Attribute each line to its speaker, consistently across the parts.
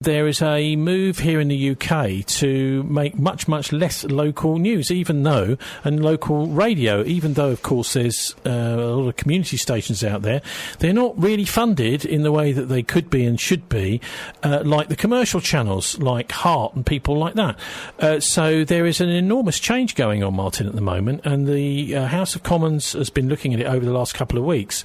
Speaker 1: there is a move here in the UK to make much, much less local news, and local radio, even though, of course, there's a lot of community stations out there. They're not really funded in the way that they could be and should be, like the commercial channels, like Heart and people like that. So there is an enormous change going on, Martin, at the moment, and the House of Commons has been looking at it over the last couple of weeks.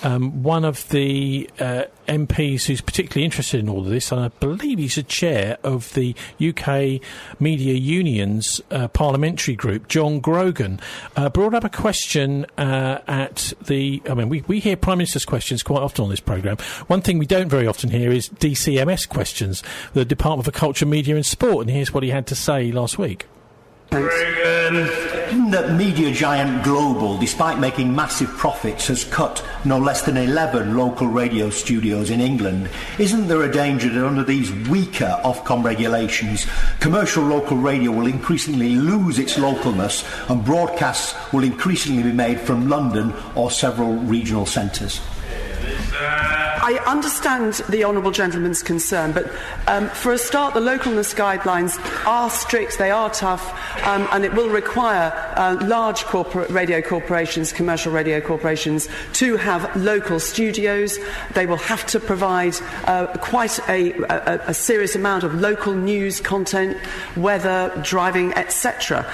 Speaker 1: One of the MPs who's particularly interested in all of this, and I believe he's a chair of the UK Media Union's parliamentary group, John Grogan, brought up a question we hear Prime Minister's questions quite often on this programme. One thing we don't very often hear is DCMS questions, the Department for Culture, Media and Sport, and here's what he had to say last week.
Speaker 2: Given that media giant Global, despite making massive profits, has cut no less than 11 local radio studios in England, isn't there a danger that under these weaker Ofcom regulations, commercial local radio will increasingly lose its localness and broadcasts will increasingly be made from London or several regional centres?
Speaker 3: I understand the honourable gentleman's concern, but for a start, the localness guidelines are strict, they are tough, and it will require large radio corporations, commercial radio corporations, to have local studios. They will have to provide quite a serious amount of local news content, weather, driving, etc.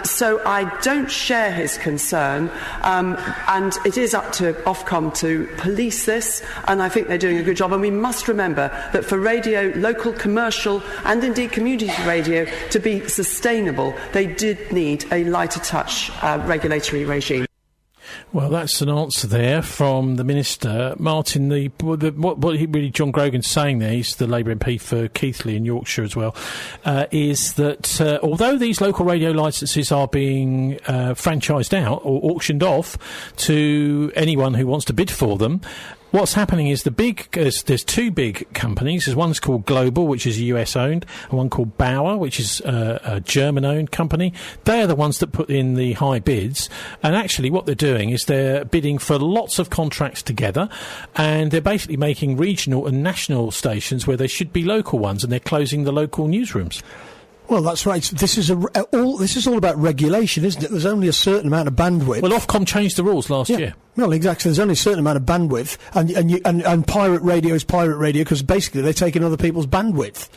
Speaker 3: So I don't share his concern, and it is up to Ofcom to police this, and I think they're doing a good job. And we must remember that for radio, local, commercial and indeed community radio, to be sustainable, they did need a lighter touch regulatory regime.
Speaker 1: Well, that's an answer there from the Minister. Martin, John Grogan's saying there, he's the Labour MP for Keighley in Yorkshire as well, is that although these local radio licences are being franchised out or auctioned off to anyone who wants to bid for them, what's happening is there's two big companies. There's one's called Global, which is US-owned, and one called Bauer, which is a German-owned company. They are the ones that put in the high bids, and actually what they're doing is they're bidding for lots of contracts together, and they're basically making regional and national stations where there should be local ones, and they're closing the local newsrooms.
Speaker 4: Well, that's right. This is all about regulation, isn't it? There's only a certain amount of bandwidth.
Speaker 1: Well, Ofcom changed the rules last year.
Speaker 4: Well, exactly. There's only a certain amount of bandwidth, and pirate radio is pirate radio because basically they're taking other people's bandwidth,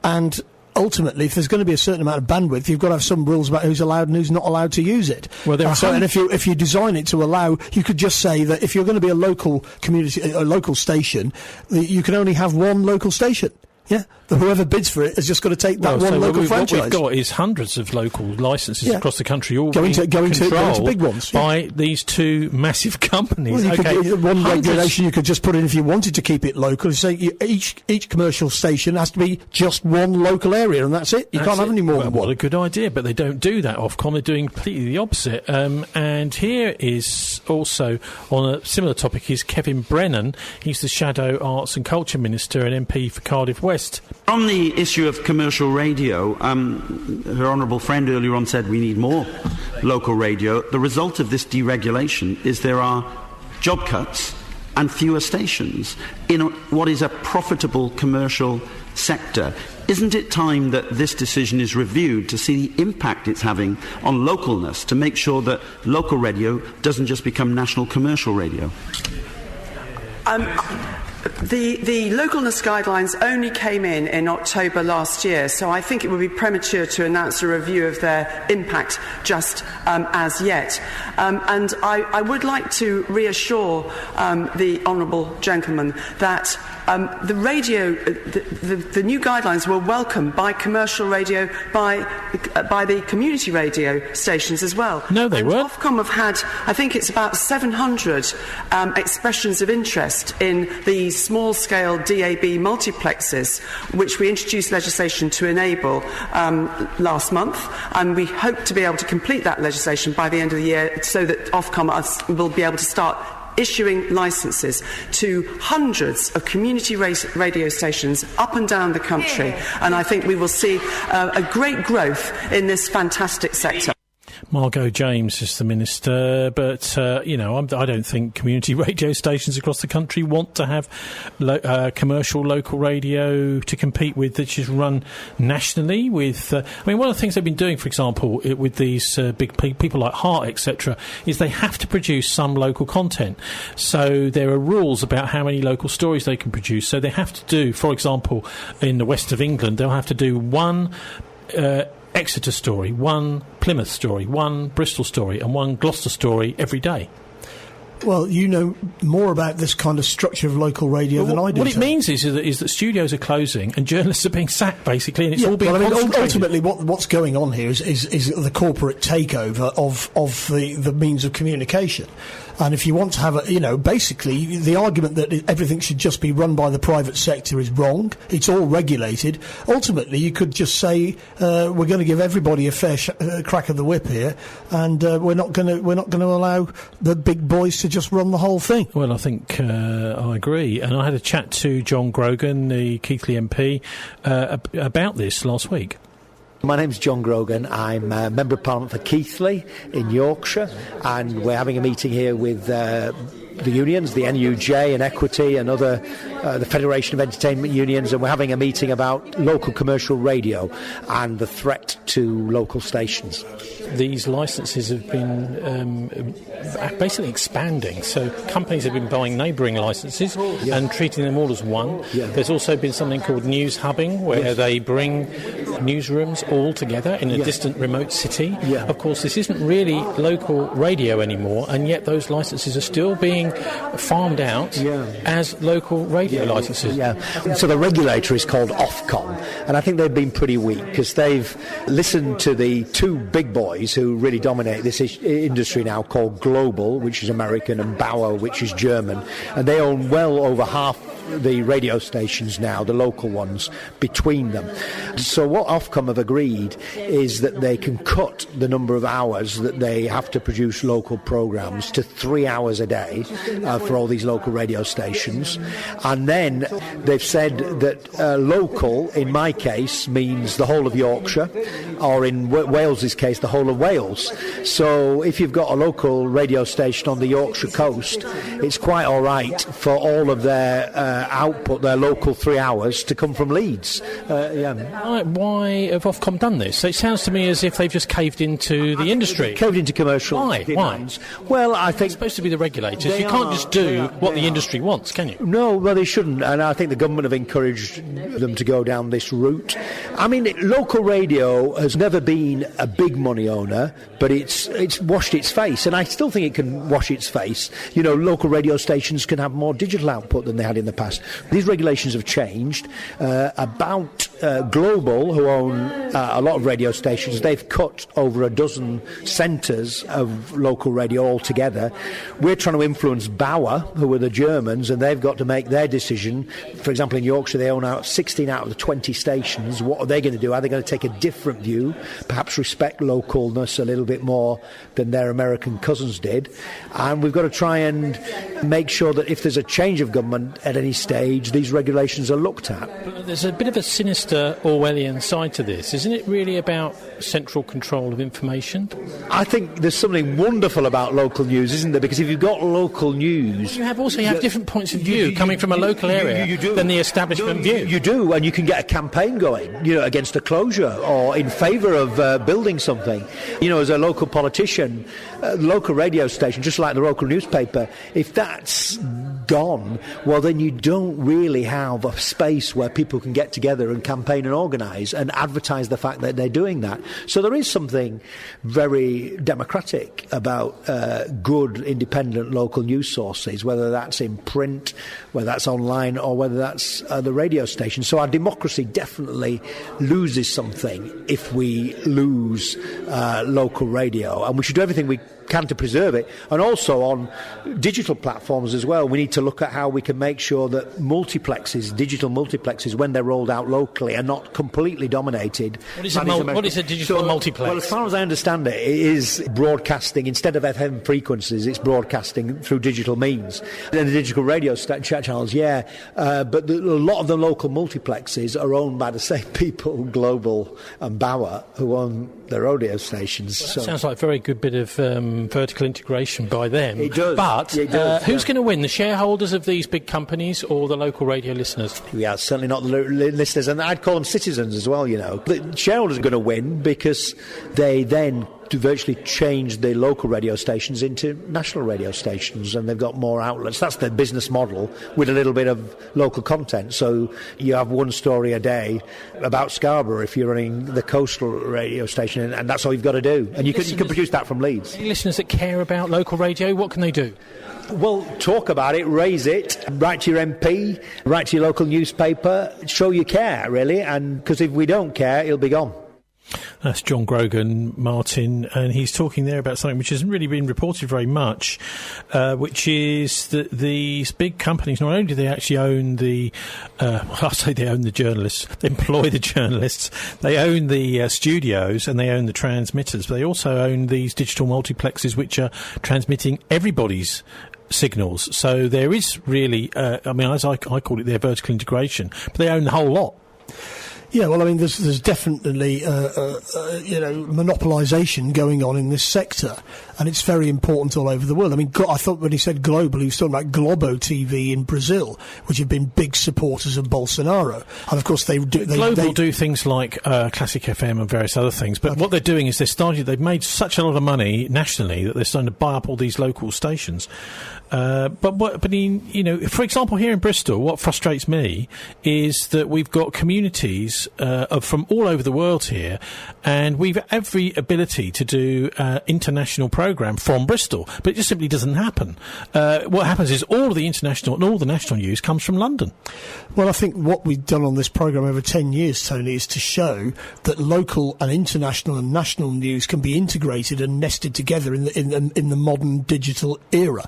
Speaker 4: and ultimately, if there's going to be a certain amount of bandwidth, you've got to have some rules about who's allowed and who's not allowed to use it. Well, and if you design it to allow, you could just say that if you're going to be a local community, a local station, you can only have one local station. Yeah, whoever bids for it has just got to take that one local franchise.
Speaker 1: What we've got is hundreds of local licences across the country, all
Speaker 4: going to big ones
Speaker 1: by these two massive companies.
Speaker 4: Well, one regulation you could just put in if you wanted to keep it local. You say each commercial station has to be just one local area, and that's it. You can't have any more than one.
Speaker 1: What a good idea, but they don't do that. Ofcom, they're doing completely the opposite. And here is also on a similar topic is Kevin Brennan. He's the Shadow Arts and Culture Minister and MP for Cardiff West.
Speaker 5: On the issue of commercial radio, her honourable friend earlier on said we need more local radio. The result of this deregulation is there are job cuts and fewer stations in what is a profitable commercial sector. Isn't it time that this decision is reviewed to see the impact it's having on localness, to make sure that local radio doesn't just become national commercial radio?
Speaker 3: The localness guidelines only came in October last year, so I think it would be premature to announce a review of their impact just as yet. And I would like to reassure the honourable gentleman that the radio, the new guidelines were welcomed by commercial radio, by the community radio stations as well.
Speaker 1: No, they weren't.
Speaker 3: Ofcom have had, I think it's about 700 expressions of interest in the small-scale DAB multiplexes, which we introduced legislation to enable last month, and we hope to be able to complete that legislation by the end of the year so that Ofcom will be able to start issuing licences to hundreds of community radio stations up and down the country, and I think we will see a great growth in this fantastic sector.
Speaker 1: Margot James is the minister, but, I don't think community radio stations across the country want to have commercial local radio to compete with that is run nationally with... one of the things they've been doing, for example, with these big people like Heart, etc., is they have to produce some local content. So there are rules about how many local stories they can produce. So they have to do, for example, in the west of England, they'll have to do one... Exeter story, one Plymouth story, one Bristol story and one Gloucester story every day.
Speaker 4: Well, you know more about this kind of structure of local radio than I do.
Speaker 1: What it means is that studios are closing and journalists are being sacked, basically, and it's all being concentrated.
Speaker 4: Ultimately, what's going on here is the corporate takeover of the means of communication. And if you want to have basically the argument that everything should just be run by the private sector is wrong. It's all regulated. Ultimately, you could just say we're going to give everybody a fair crack of the whip here, and we're not going to allow the big boys to just run the whole thing.
Speaker 1: Well, I think I agree, and I had a chat to John Grogan, the Keighley MP, about this last week.
Speaker 6: My name's John Grogan. I'm a Member of Parliament for Keighley in Yorkshire, and we're having a meeting here with the unions, the NUJ and Equity and other, the Federation of Entertainment Unions, and we're having a meeting about local commercial radio and the threat to local stations.
Speaker 1: These licences have been basically expanding. So companies have been buying neighbouring licences and treating them all as one. Yeah. There's also been something called news hubbing, where they bring newsrooms all together in a distant remote city. Yeah. Of course, this isn't really local radio anymore, and yet those licences are still being farmed out as local radio licences.
Speaker 6: Yeah. So the regulator is called Ofcom, and I think they've been pretty weak because they've listened to the two big boys who really dominate this industry now, called Global, which is American, and Bauer, which is German, and they own well over half the radio stations now, the local ones, between them. So what Ofcom have agreed is that they can cut the number of hours that they have to produce local programmes to 3 hours a day for all these local radio stations. And then they've said that local, in my case, means the whole of Yorkshire, or in Wales's case, the whole of Wales. So if you've got a local radio station on the Yorkshire coast, it's quite all right for all of their output, their local 3 hours, to come from Leeds.
Speaker 1: Why have Ofcom done this? It sounds to me as if they've just caved into the industry.
Speaker 6: Caved into commercial demands. Why? Well, I think...
Speaker 1: It's supposed to be the regulators. You can't just do what the industry wants, can you?
Speaker 6: No, well, they shouldn't, and I think the government have encouraged them to go down this route. I mean, local radio has never been a big money owner, but it's washed its face, and I still think it can wash its face. Local radio stations can have more digital output than they had in the past. These regulations have changed. About Global, who own a lot of radio stations, they've cut over a dozen centres of local radio altogether. We're trying to influence Bauer, who are the Germans, and they've got to make their decision. For example, in Yorkshire, they own 16 out of the 20 stations. What are they going to do? Are they going to take a different view, perhaps respect localness a little bit more than their American cousins did? And we've got to try and make sure that if there's a change of government at any stage, these regulations are looked at.
Speaker 1: But there's a bit of a sinister Orwellian side to this. Isn't it really about central control of information?
Speaker 6: I think there's something wonderful about local news, isn't there? Because if you've got local news...
Speaker 1: You have different points of view coming from a local area than the establishment view.
Speaker 6: You do, and you can get a campaign going, against a closure or in favour of building something. As a local politician, local radio station, just like the local newspaper, if that's gone, well, then you don't really have a space where people can get together and campaign and organise and advertise the fact that they're doing that. So there is something very democratic about good, independent local news sources, whether that's in print, whether that's online, or whether that's the radio station. So our democracy definitely loses something if we lose local radio, and we should do everything we can to preserve it. And also on digital platforms as well, we need to look at how we can make sure that digital multiplexes, when they're rolled out locally, are not completely dominated.
Speaker 1: What is a digital multiplex?
Speaker 6: Well, as far as I understand it, it is broadcasting, instead of FM frequencies, it's broadcasting through digital means. And the digital radio channels, but a lot of the local multiplexes are owned by the same people, Global and Bauer, who own their radio stations.
Speaker 1: Well, that sounds like a very good bit of vertical integration by them.
Speaker 6: It does.
Speaker 1: But who's going to win, the shareholders of these big companies or the local radio listeners?
Speaker 6: Yeah, certainly not the listeners, and I'd call them citizens as well, The shareholders are going to win because they then to virtually change the local radio stations into national radio stations, and they've got more outlets. That's their business model with a little bit of local content. So you have one story a day about Scarborough if you're running the coastal radio station, and that's all you've got to do. And you can produce that from Leeds.
Speaker 1: Any listeners that care about local radio, what can they do?
Speaker 6: Well, talk about it, raise it, write to your MP, write to your local newspaper, show you care, really, and because if we don't care, it'll be gone.
Speaker 1: That's John Grogan, Martin, and he's talking there about something which hasn't really been reported very much, which is that these big companies, not only do they actually own they own the journalists, they employ the journalists, they own the studios and they own the transmitters, but they also own these digital multiplexes which are transmitting everybody's signals. So there is really, as I call it, their vertical integration, but they own the whole lot.
Speaker 4: Yeah, well, there's definitely, monopolisation going on in this sector, and it's very important all over the world. I thought when he said global, he was talking about Globo TV in Brazil, which have been big supporters of Bolsonaro, and of course they do
Speaker 1: things like Classic FM and various other things. But what they're doing is they've made such a lot of money nationally that they're starting to buy up all these local stations. For example, here in Bristol, what frustrates me is that we've got communities from all over the world here, and we've every ability to do international programme from Bristol, but it just simply doesn't happen. What happens is all of the international and all the national news comes from London.
Speaker 4: Well, I think what we've done on this programme over 10 years, Tony, is to show that local and international and national news can be integrated and nested together in the modern digital era.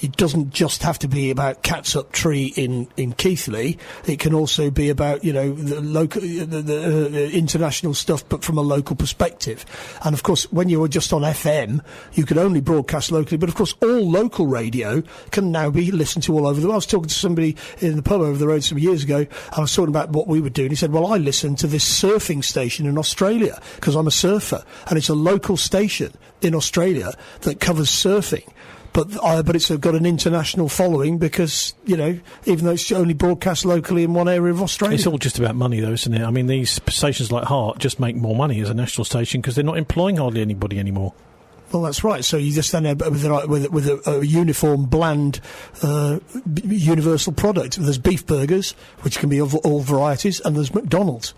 Speaker 4: It doesn't just have to be about Cats Up Tree in Keighley. It can also be about, the local, the international stuff, but from a local perspective. And of course, when you were just on FM, you could only broadcast locally. But of course, all local radio can now be listened to all over the world. I was talking to somebody in the pub over the road some years ago. I was talking about what we were doing. He said, well, I listen to this surfing station in Australia because I'm a surfer. And it's a local station in Australia that covers surfing. But it's got an international following because, even though it's only broadcast locally in one area of Australia.
Speaker 1: It's all just about money, though, isn't it? These stations like Heart just make more money as a national station because they're not employing hardly anybody anymore.
Speaker 4: Well, that's right. So you just stand there with a uniform, bland, universal product. There's beef burgers, which can be of all varieties, and there's McDonald's.